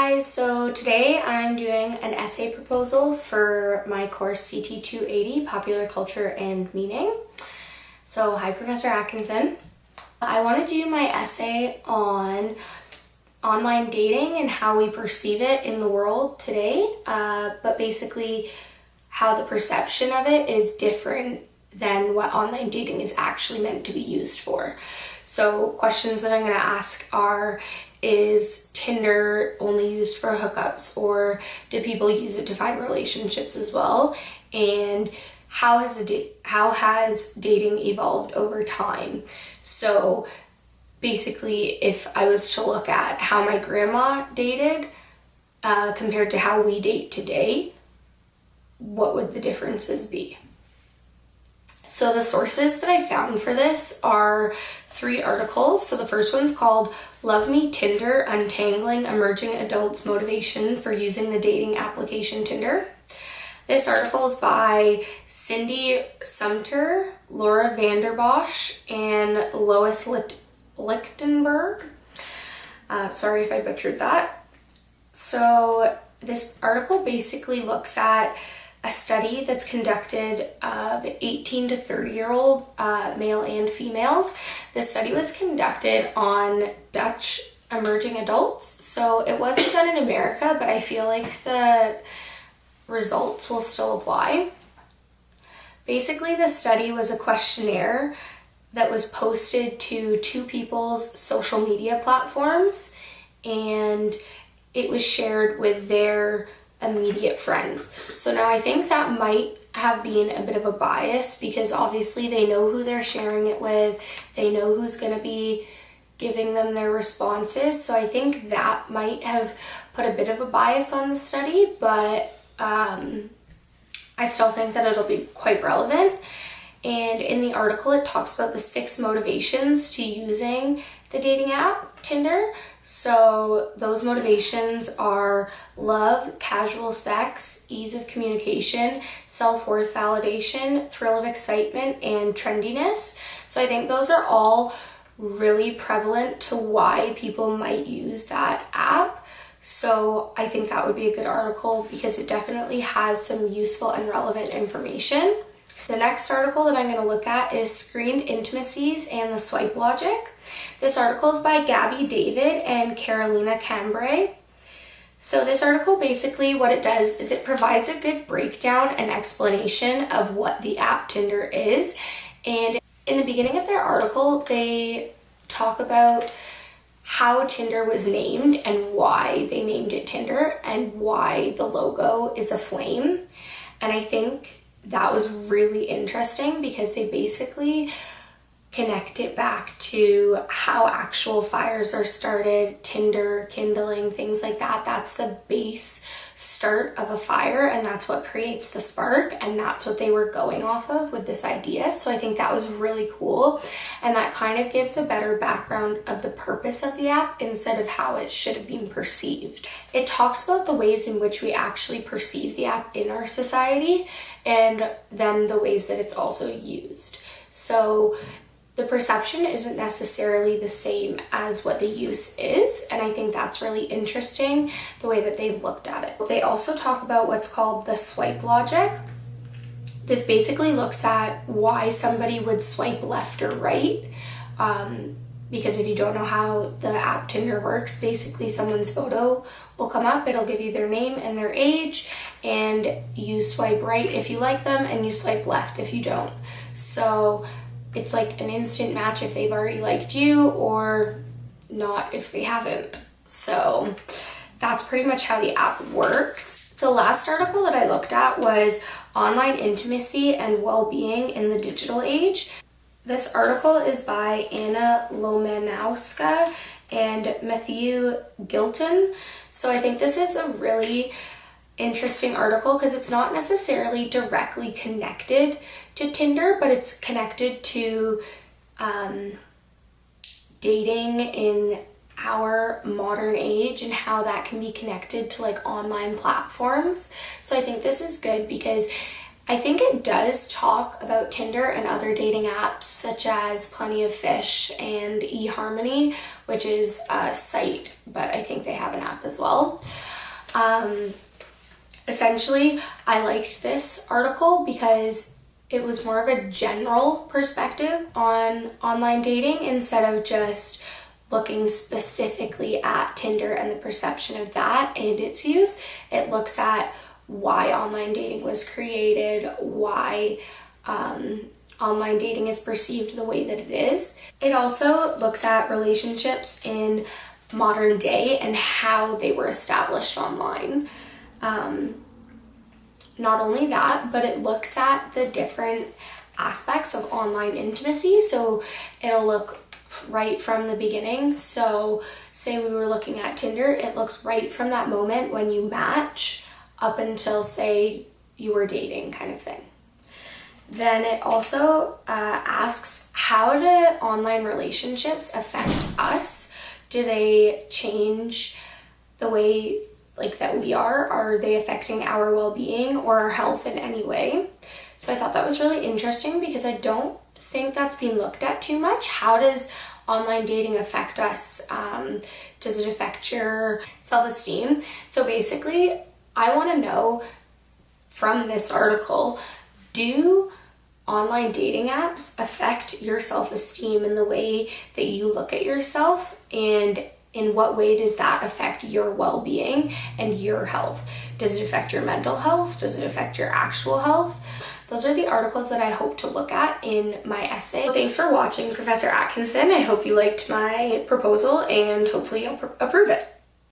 guys, so today I'm doing an essay proposal for my course CT280, Popular Culture and Meaning. So hi Professor Atkinson. I want to do my essay on online dating and how we perceive it in the world today, but basically how the perception of it is different than what online dating is actually meant to be used for. So questions that I'm going to ask are, is Tinder only used for hookups, or do people use it to find relationships as well? And how has dating evolved over time? So basically, if I was to look at how my grandma dated compared to how we date today, what would the differences be? So the sources that I found for this are 3 articles. So the first one's called Love Me Tinder, Untangling Emerging Adults' Motivation for Using the Dating Application Tinder. This article is by Sindy, Sumter, Laura Vandenbosch, and Lois Ligtenberg. Sorry if I butchered that. So this article basically looks at a study that's conducted of 18 to 30-year-old male and females. This study was conducted on Dutch emerging adults. So it wasn't done in America, but I feel like the results will still apply. Basically, the study was a questionnaire that was posted to 2 people's social media platforms, and it was shared with their immediate friends. So now I think that might have been a bit of a bias because obviously they know who they're sharing it with, they know who's going to be giving them their responses. So I think that might have put a bit of a bias on the study, but I still think that it'll be quite relevant. And in the article, it talks about the 6 motivations to using the dating app Tinder. So those motivations are love, casual sex, ease of communication, self-worth validation, thrill of excitement, and trendiness. So I think those are all really prevalent to why people might use that app. So I think that would be a good article because it definitely has some useful and relevant information. The next article that I'm going to look at is Screened Intimacies and the Swipe Logic. This article is by Gabby David and Carolina Cambray. So this article, basically what it does is it provides a good breakdown and explanation of what the app Tinder is. And in the beginning of their article, they talk about how Tinder was named and why they named it Tinder and why the logo is a flame. And I think that was really interesting because they basically connect it back to how actual fires are started, Tinder, kindling, things like that. That's the base start of a fire, and that's what creates the spark, and that's what they were going off of with this idea. So I think that was really cool, and that kind of gives a better background of the purpose of the app instead of how it should have been perceived. It talks about the ways in which we actually perceive the app in our society, and then the ways that it's also used. So the perception isn't necessarily the same as what the use is, and I think that's really interesting, the way that they've looked at it. They also talk about what's called the swipe logic. This basically looks at why somebody would swipe left or right, because if you don't know how the app Tinder works, basically someone's photo will come up, it'll give you their name and their age, and you swipe right if you like them, and you swipe left if you don't. So it's like an instant match if they've already liked you, or not if they haven't. So that's pretty much how the app works. The last article that I looked at was Online Intimacy and Well-Being in the Digital Age. This article is by Anna Lomanowska and Matthieu Guitton. So I think this is a really interesting article because it's not necessarily directly connected to Tinder, but it's connected to dating in our modern age and how that can be connected to like online platforms. So I think this is good because I think it does talk about Tinder and other dating apps such as Plenty of Fish and eHarmony, which is a site, but I think they have an app as well. Essentially, I liked this article because it was more of a general perspective on online dating instead of just looking specifically at Tinder and the perception of that and its use. It looks at why online dating was created, why online dating is perceived the way that it is. It also looks at relationships in modern day and how they were established online. Not only that, but it looks at the different aspects of online intimacy. So it'll look right from the beginning. So say we were looking at Tinder, it looks right from that moment when you match up until, say, you were dating kind of thing. Then it also asks, how do online relationships affect us? Do they change the way that we are? Are they affecting our well-being or our health in any way? So I thought that was really interesting because I don't think that's being looked at too much. How does online dating affect us? Does it affect your self-esteem? So basically, I want to know from this article, do online dating apps affect your self-esteem in the way that you look at yourself, and in what way does that affect your well-being and your health? Does it affect your mental health? Does it affect your actual health? Those are the articles that I hope to look at in my essay. Thanks for watching, Professor Atkinson. I hope you liked my proposal and hopefully you'll approve it.